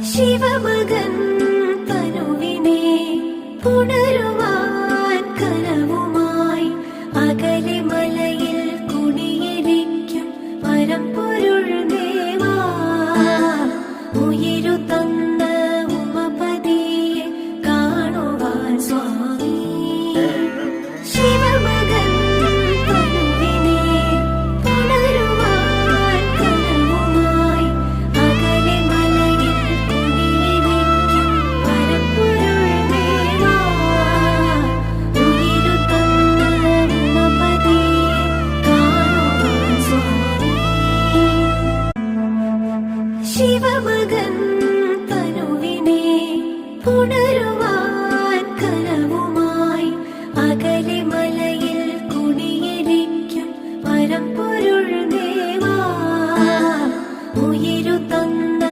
ശിവമകൻ തനുവിനെ പുണരുവാൻ കനവുമായി അകലെ മലയിൽ കുടിയിരിക്കും പരമ്പൊരുൾ ദേവാ. ഉയിരു തന്ന ഉമപതിയെ കാണുവാൻ സ്വാമി. ശിവമകൻ തനുവിനെ പുണരുവാൻ കനവുമായി അകലെ മലയിൽ കുടിയിരിക്കും പരമ്പൊരുൾ ദേവാ. ഉയിരു തന്ന ഉമപതിയെ കാണുവാൻ സ്വാമി. ശിവമകൻ തനുവിനെ പുണരുവാൻ